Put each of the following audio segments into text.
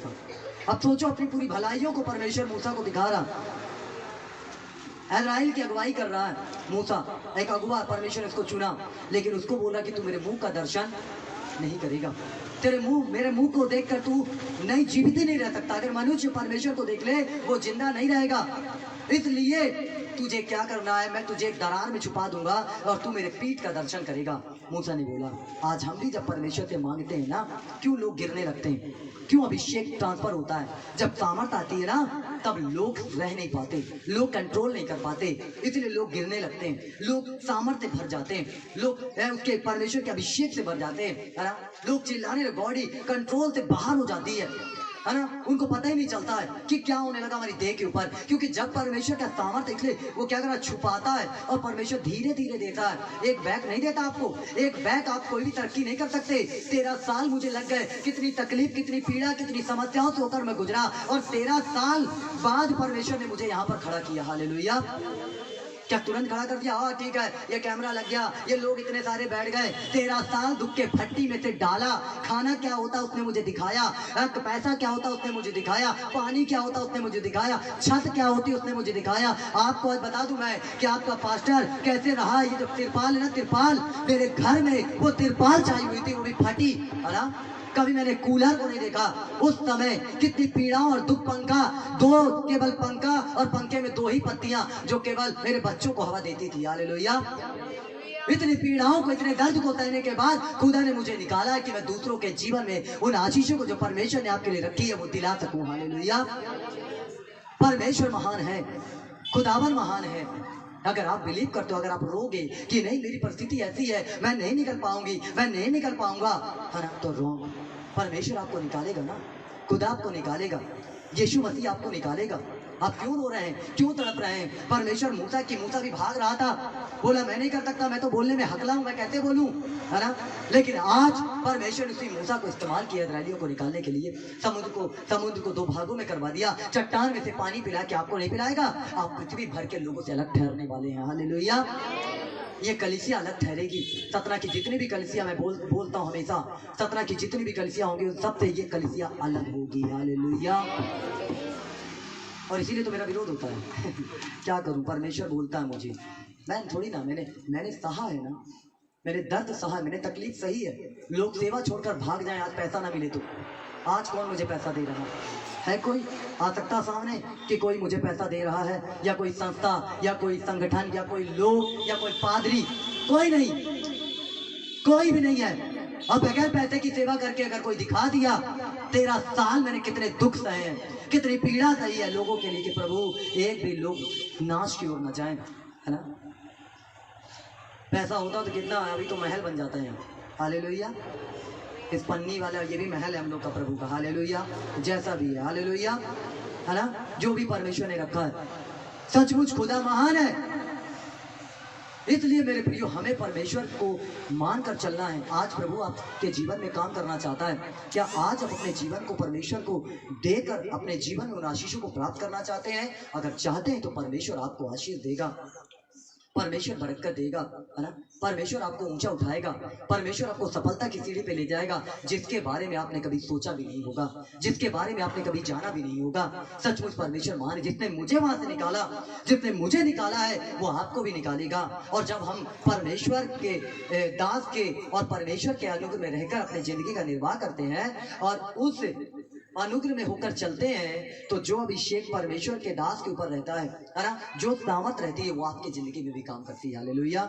करेगा। अब सोचो, अपनी पूरी भलाइयों को परमेश्वर मूसा को दिखा रहा, इज़राइल की अगुवाई कर रहा है मूसा, एक अगुआ, परमेश्वर इसको चुना, लेकिन उसको बोला कि तू मेरे मुंह का दर्शन नहीं करेगा, तेरे मुंह, मेरे मुंह को देखकर तू नहीं, जीवित ही नहीं रह सकता। अगर मनुष्य परमेश्वर को देख ले वो जिंदा नहीं रहेगा, इसलिए तुझे क्या करना है, मैं तुझे एक दरार में छुपा दूंगा और तू मेरे पीठ का दर्शन करेगा। मूसा ने बोला, आज हम भी जब परमेश्वर से मांगते हैं ना, क्यों लोग गिरने लगते हैं, क्यों अभिषेक ट्रांसफर होता है, जब सामर्थ आती है ना तब लोग रह नहीं पाते, लोग कंट्रोल नहीं कर पाते, इसलिए लोग गिरने लगते हैं, लोग सामर्थ्य भर जाते हैं, लोग उसके परमेश्वर के अभिषेक से भर जाते हैं, है ना, लोग चिल्लाने लगे, बॉडी कंट्रोल से बाहर हो जाती है ना, उनको पता ही नहीं चलता है कि क्या होने लगा हमारी देह के ऊपर, क्योंकि जब परमेश्वर का सामर्थ्य, इसलिए वो क्या कर रहा है, छुपाता है और परमेश्वर धीरे धीरे देता है। एक बैग नहीं देता आपको, एक बैग आप कोई भी तरक्की नहीं कर सकते। 13 साल मुझे लग गए, कितनी तकलीफ, कितनी पीड़ा, कितनी समस्याओं से होकर मैं गुजरा, और 13 साल बाद परमेश्वर ने मुझे यहाँ पर खड़ा किया। हालेलुया। क्या तुरंत खड़ा कर दिया, हाँ ठीक है, ये कैमरा लग गया, ये लोग इतने सारे बैठ गए, 13 साल दुख के भट्टी में से डाला, खाना क्या होता उसने मुझे दिखाया, पैसा क्या होता उसने मुझे दिखाया, पानी क्या होता उसने मुझे दिखाया, छत क्या होती उसने मुझे दिखाया। आपको आज बता दूं मैं कि आपका पास्टर कैसे रहा, ये जो तिरपाल है ना, तिरपाल मेरे घर में वो तिरपाल चाहिए हुई थी, वो भी फटी, है ना, कभी मैंने कूलर को नहीं देखा। उस समय कितनी पीड़ाओं और दुख, पंखा, दो केवल पंखा, और पंखे में 2 ही पत्तियां जो केवल मेरे बच्चों को हवा देती थी। हालेलुया। इतनी पीड़ाओं को, इतने दर्द को सहने के बाद खुदा ने मुझे निकाला कि मैं दूसरों के जीवन में उन आशीषों को जो परमेश्वर ने आपके लिए रखी है वो दिला सकूं। हालेलुया। परमेश्वर महान है, खुदावन महान है। अगर आप बिलीव करते हो, अगर आप रोगे कि नहीं मेरी परिस्थिति ऐसी है, मैं नहीं निकल पाऊंगी, मैं नहीं निकल पाऊंगा, है ना, तो रोंग, परमेश्वर आपको निकालेगा ना, खुदा आपको निकालेगा, यीशु मसीह आपको निकालेगा। आप क्यों रो रहे हैं, क्यों तड़प रहे हैं? परमेश्वर मूसा भी भाग रहा था, बोला मैं नहीं कर सकता, मैं तो बोलने में हकला हूं, मैं कैसे बोलूं, है ना, लेकिन आज परमेश्वर ने उसी मूसा को इस्तेमाल किया इस्राएलियों को निकालने के लिए। समुद्र को 2 भागों में करवा दिया, चट्टान में से पानी पिला के आपको नहीं पिलाएगा, आप पृथ्वी भर के लोगों से अलग ठहरने वाले हैं। हालेलुया। ये कलीसिया अलग ठहरेगी। सतना की जितनी भी कलीसिया, मैं बोलता हूँ हमेशा, सतना की जितनी भी कलीसिया होंगी उन सबसे ये कलीसिया अलग होगी। हालेलुया। और इसीलिए तो मेरा विरोध होता है क्या करूं, परमेश्वर बोलता है मुझे, मैं थोड़ी ना, मैंने सहा है ना, मैंने दर्द सहा, मैंने तकलीफ सही है। लोग सेवा छोड़कर भाग जाएं, आज पैसा ना मिले तो, आज कौन मुझे पैसा दे रहा है? कोई आ सकता सामने कि कोई मुझे पैसा दे रहा है, या कोई संस्था, या कोई संगठन, या कोई लोग, या कोई पादरी? कोई नहीं, कोई भी नहीं है। और बगैर पैसे की सेवा करके अगर कोई दिखा दिया, 13 साल मैंने कितने दुख सहे हैं, कितनी पीड़ा सही है लोगों के लिए, कि प्रभु एक भी लोग नाश की ओर न जाए, है ना। पैसा होता तो कितना, अभी तो महल बन जाता है यहाँ। हालेलुया। इस पन्नी वाला ये भी महल है हम लोग का, प्रभु का। हालेलुया। जैसा भी है, हालेलुया, है ना, जो भी परमेश्वर ने रखा है, सचमुच खुदा महान है। इसलिए मेरे प्रियो, हमें परमेश्वर को मानकर चलना है। आज प्रभु आपके जीवन में काम करना चाहता है। क्या आज आप अपने जीवन को परमेश्वर को देकर अपने जीवन में उन आशीषों को प्राप्त करना चाहते हैं? अगर चाहते हैं तो परमेश्वर आपको आशीष देगा, परमेश्वर बरकत देगा, है ना, परमेश्वर आपको ऊंचा उठाएगा, परमेश्वर आपको सफलता की सीढ़ी पे ले जाएगा, जिसके बारे में आपने कभी सोचा भी नहीं होगा, जिसके बारे में आपने कभी जाना भी नहीं होगा। सचमुच परमेश्वर महान है। जिसने मुझे वहां से निकाला, जिसने मुझे निकाला है, वो आपको भी निकालेगा। और जब हम परमेश्वर के दास के और परमेश्वर के अनुग्रह में रहकर अपनी जिंदगी का निर्वाह करते हैं और उस अनुग्रह में होकर चलते हैं, तो जो अभिषेक परमेश्वर के दास के ऊपर रहता है ना, जो सामत रहती है, वो आपकी जिंदगी में भी काम करती है। हालेलुया।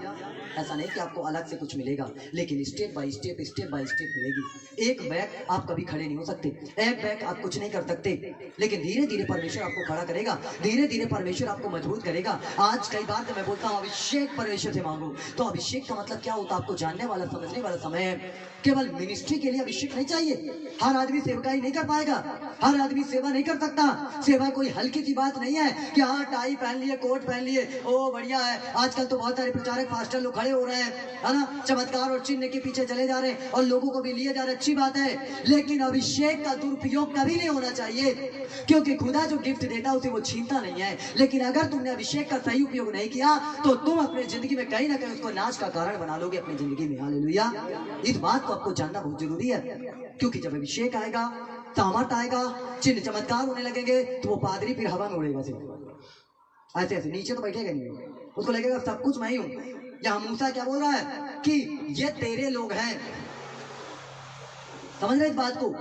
ऐसा नहीं कि आपको अलग से कुछ मिलेगा, लेकिन स्टेप बाय स्टेप मिलेगी। एक बैग आप कभी खड़े नहीं हो सकते, एक बैग आप कुछ नहीं कर सकते, लेकिन धीरे धीरे परमेश्वर आपको खड़ा करेगा, धीरे धीरे परमेश्वर आपको मजबूत करेगा। आज कई बार तो मैं बोलता हूँ अभिषेक परमेश्वर से मांगो, तो अभिषेक का मतलब क्या होता है आपको जानने वाला, समझने वाला समय है। केवल मिनिस्ट्री के लिए अभिषेक नहीं चाहिए, हर आदमी सेवकाई नहीं कर पाएगा, हर आदमी सेवा नहीं कर सकता। सेवा कोई हल्की सी बात नहीं है कि हाँ टाई पहन लिए, कोट पहन लिए, ओ बढ़िया है। आजकल तो बहुत सारे प्रचारक पास्टर लोग खड़े हो रहे हैं, है ना, चमत्कार और चिन्ह के पीछे चले जा रहे हैं और लोगों को भी लिए जा रहे हैं, अच्छी बात है, लेकिन अभिषेक का दुरुपयोग कभी नहीं होना चाहिए, क्योंकि खुदा जो गिफ्ट देता है उसे वो छीनता नहीं है। लेकिन अगर तुमने अभिषेक का सही उपयोग नहीं किया, तो तुम अपनी जिंदगी में कहीं ना कहीं उसको नाश का कारण बना लोगे अपनी जिंदगी में। हालेलुया। इस बात को आपको जानना बहुत जरूरी है, क्योंकि जब अभिषेक आएगा सामर्थ आएगा, चिन्ह चमत्कार होने लगेंगे, तो वो पादरी फिर हवा में उड़ेगा सिर्फ ऐसे ऐसे, नीचे तो बैठेगा नहीं, उसको लगेगा सब कुछ मैं ही हूं। यहाँ मूसा क्या बोल रहा है कि ये तेरे लोग हैं, समझ रहे इस बात को?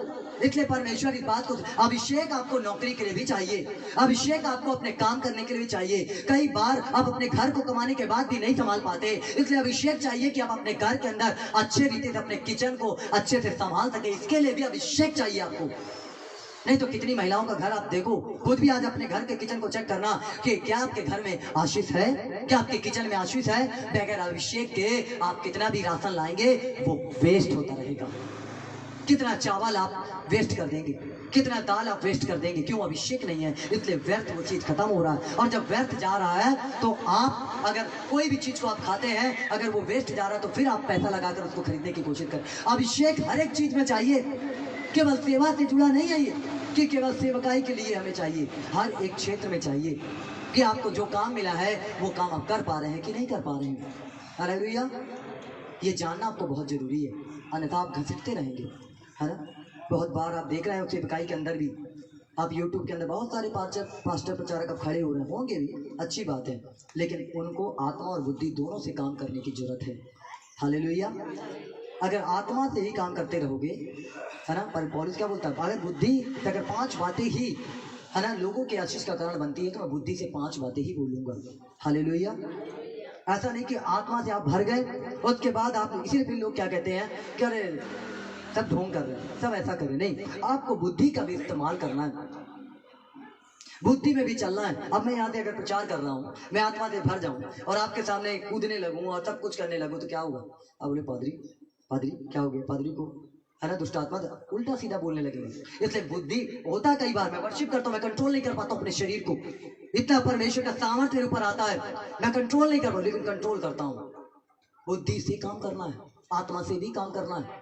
इसलिए परमेश्वर इस बात को, अभिषेक आपको नौकरी के लिए भी चाहिए, अभिषेक आपको अपने काम करने के लिए भी चाहिए। कई बार आप अपने घर को कमाने के बाद भी नहीं संभाल पाते, इसलिए अभिषेक चाहिए कि आप अपने घर के अंदर अच्छे रीति से अपने किचन को अच्छे से संभाल सके, इसके लिए भी अभिषेक चाहिए आपको। नहीं तो कितनी महिलाओं का घर आप देखो, खुद भी आज अपने घर के किचन को चेक करना कि क्या आपके घर में आशीष है, क्या आपके किचन में आशीष है। बगैर अभिषेक के आप कितना भी राशन लाएंगे वो वेस्ट होता रहेगा। कितना चावल आप वेस्ट कर देंगे, कितना दाल आप वेस्ट कर देंगे, क्यों? अभिषेक नहीं है, इसलिए व्यर्थ वो चीज खत्म हो रहा है। और जब व्यर्थ जा रहा है तो आप अगर कोई भी चीज को आप खाते हैं, अगर वो वेस्ट जा रहा है तो फिर आप पैसा लगाकर उसको खरीदने की कोशिश करें। अभिषेक हर एक चीज में चाहिए, केवल सेवा से जुड़ा नहीं है ये कि केवल सेवकाई के लिए हमें चाहिए, हर एक क्षेत्र में चाहिए कि आपको जो काम मिला है वो काम आप कर पा रहे हैं कि नहीं कर पा रहे हैं। हालेलुया, ये जानना आपको बहुत जरूरी है, अन्यथा आप घसीटते रहेंगे, है ना। बहुत बार आप देख रहे हैं सेवकाई के अंदर भी, आप यूट्यूब के अंदर बहुत सारे पास्टर प्रचारक अब खड़े हो रहे होंगे भी, अच्छी बात है, लेकिन उनको आत्मा और बुद्धि दोनों से काम करने की जरूरत है। हालेलुया, अगर आत्मा से ही काम करते रहोगे, है ना, पर पौलुस क्या बोलता है, अगर बुद्धि अगर 5 बातें ही, है ना, लोगों के आशीष का कारण बनती है तो मैं बुद्धि से 5 बातें ही बोलूंगा। हालेलुया, ऐसा नहीं कि आत्मा से आप भर गए उसके बाद आप, इसीलिए फिर लोग क्या कहते हैं कि अरे सब ढोंग कर रहे हैं, सब ऐसा करें, नहीं, आपको बुद्धि का भी इस्तेमाल करना है, बुद्धि में भी चलना है। अब मैं यहाँ से अगर प्रचार कर रहा हूँ, मैं आत्मा से भर जाऊँ और आपके सामने कूदने लगूँ और सब कुछ करने लगूँ तो क्या होगा? अब बोले पादरी पादरी क्या हो गया, पादरी को, है ना, दुष्ट आत्मा उल्टा सीधा बोलने लगेंगे। इसलिए बुद्धि होता है, कई बार मैं वर्शिप करता हूँ, मैं कंट्रोल नहीं कर पाता अपने शरीर को, इतना परमेश्वर का सामर्थ्य मेरे ऊपर आता है, मैं कंट्रोल नहीं कर पाता, लेकिन कंट्रोल करता हूँ। बुद्धि से काम करना है, आत्मा से भी काम करना है।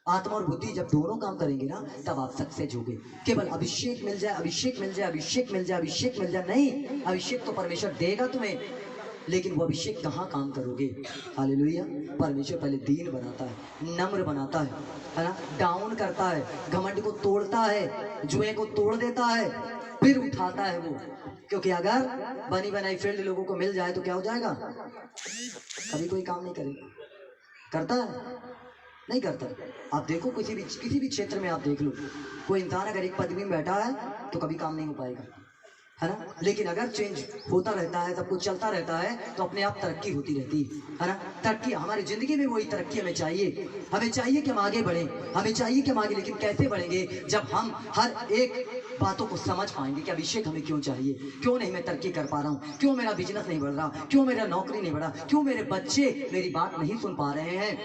आत्मा और बुद्धि जब दोनों काम करेंगे ना, तब आप सक्सेस होगे। केवल अभिषेक मिल जाए, अभिषेक मिल जाए, अभिषेक मिल जाए, अभिषेक मिल जाए, नहीं, अभिषेक तो परमेश्वर देगा तुम्हें, लेकिन वो अभिषेक कहाँ काम करोगे? हालेलुया, परमेश्वर पहले दीन बनाता है, नम्र बनाता है ना, डाउन करता है, घमंड को तोड़ता है, जुए को तोड़ देता है, फिर उठाता है वो। क्योंकि अगर बनी बनाई फील्ड लोगों को मिल जाए तो क्या हो जाएगा? कभी कोई काम नहीं करेगा। करता है? नहीं करता। आप देखो किसी भी क्षेत्र में आप देख लो, कोई इंसान अगर एक पदवी में बैठा है तो कभी काम नहीं हो पाएगा, है ना। लेकिन अगर चेंज होता रहता है, सब कुछ चलता रहता है, तो अपने आप तरक्की होती रहती है ना। तरक्की हमारी जिंदगी में वही तरक्की हमें चाहिए, हमें चाहिए कि हम आगे बढ़ें, हमें चाहिए कि हम आगे, लेकिन कैसे बढ़ेंगे? जब हम हर एक बातों को समझ पाएंगे कि अभिषेक हमें क्यों चाहिए, क्यों नहीं मैं तरक्की कर पा रहा हूँ, क्यों मेरा बिजनेस नहीं बढ़ रहा, क्यों मेरा नौकरी नहीं बढ़ा, क्यों मेरे बच्चे मेरी बात नहीं सुन पा रहे हैं,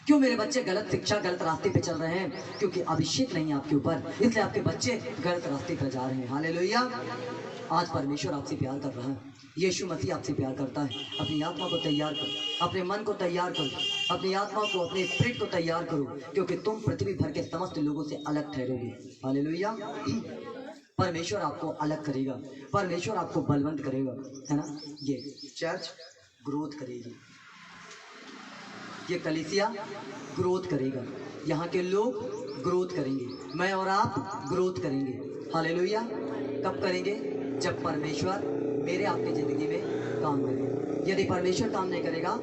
क्यों मेरे बच्चे गलत शिक्षा, गलत रास्ते पे चल रहे हैं? क्योंकि अभिषेक नहीं है आपके ऊपर, इसलिए आपके बच्चे गलत रास्ते पर जा रहे हैं। हालेलुया, आज परमेश्वर आपसे प्यार कर रहा है, यीशु मसीह आपसे प्यार करता है। अपनी आत्मा को तैयार करो, अपने मन को तैयार करो, अपनी आत्मा को, अपने स्पिरिट को तैयार करो, क्योंकि तुम पृथ्वी भर के समस्त लोगों से अलग ठहरोगे। हालेलुया, परमेश्वर आपको अलग करेगा, परमेश्वर आपको बलवंत करेगा, है ना। ये चर्च ग्रोथ करेगी, ये कलीसिया ग्रोथ करेगा, यहाँ के लोग ग्रोथ करेंगे, मैं और आप ग्रोथ करेंगे। हालेलुया, कब करेंगे? जब परमेश्वर मेरे आपकी ज़िंदगी में काम करेगा। यदि परमेश्वर काम नहीं करेगा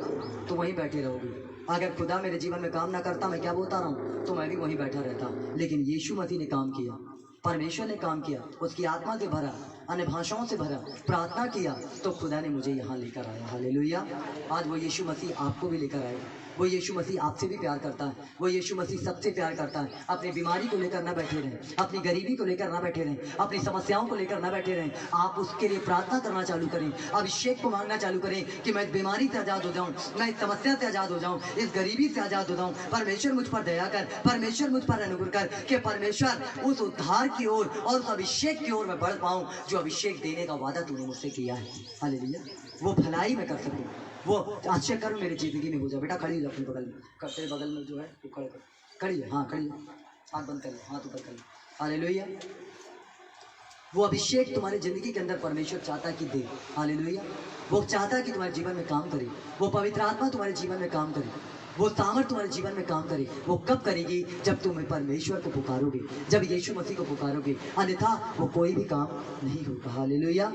तो वहीं बैठे रहोगे। अगर खुदा मेरे जीवन में काम ना करता, मैं क्या बोलता रहा हूँ, तो मैं भी वहीं बैठा रहता। लेकिन यीशु मसीह ने काम किया, परमेश्वर ने काम किया, उसकी आत्मा से भरा, अन्य भाषाओं से भरा, प्रार्थना किया, तो खुदा ने मुझे यहाँ लेकर आया। हालेलुया, आज वो यीशु मसीह आपको भी लेकर आएगा। वो यीशु मसीह आपसे भी प्यार करता है, वो यीशु मसीह सबसे प्यार करता है। अपनी बीमारी को लेकर ना बैठे रहें, अपनी गरीबी को लेकर ना बैठे रहें, अपनी समस्याओं को लेकर ना बैठे रहें। आप उसके लिए प्रार्थना करना चालू करें, अभिषेक को मांगना चालू करें कि मैं इस बीमारी से आज़ाद हो जाऊँ, मैं इस समस्या से आज़ाद हो जाऊँ, इस गरीबी से आज़ाद हो जाऊँ। परमेश्वर मुझ पर दया कर, परमेश्वर मुझ पर अनुग्रह कर, कि परमेश्वर उस उद्धार की ओर और उस अभिषेक की ओर मैं बढ़ पाऊँ जो अभिषेक देने का वादा तूने मुझसे किया है। हालेलुया, वो भलाई मैं कर सकूँ, वो आश्चर्य कर्म मेरी जिंदगी में हो जाए। बेटा खड़ी हो, अपने बगल में, तेरे बगल में जो है वो खड़े कर, खड़ी है, हाँ खड़ी है, हाथ बंद कर लो, हाथ ऊपर कर लो। हालेलुया, वो अभिषेक तुम्हारी जिंदगी के अंदर परमेश्वर चाहता है कि दे। हालेलुया, वो चाहता है कि तुम्हारे जीवन में काम करे, वो पवित्र आत्मा तुम्हारे जीवन में काम करे। वो सामर्थ तुम्हारे जीवन में काम करे। वो कब करेगी? जब तुम परमेश्वर को पुकारोगे, जब यीशु मसीह को पुकारोगे, अन्यथा वो कोई भी काम नहीं होगा। हालेलुया।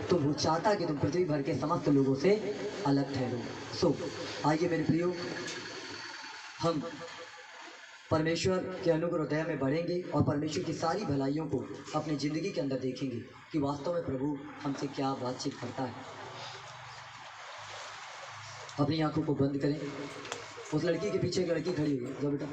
तो वो चाहता कि तुम पृथ्वी भर के समस्त लोगों से अलग ठहरो। सो आइए मेरे प्रियो, हम परमेश्वर के अनुग्रह दया में बढ़ेंगे और परमेश्वर की सारी भलाइयों को अपनी ज़िंदगी के अंदर देखेंगे कि वास्तव में प्रभु हमसे क्या बातचीत करता है। अपनी आंखों को बंद करें। उस लड़की के पीछे एक लड़की खड़ी हुई है, जाओ बेटा।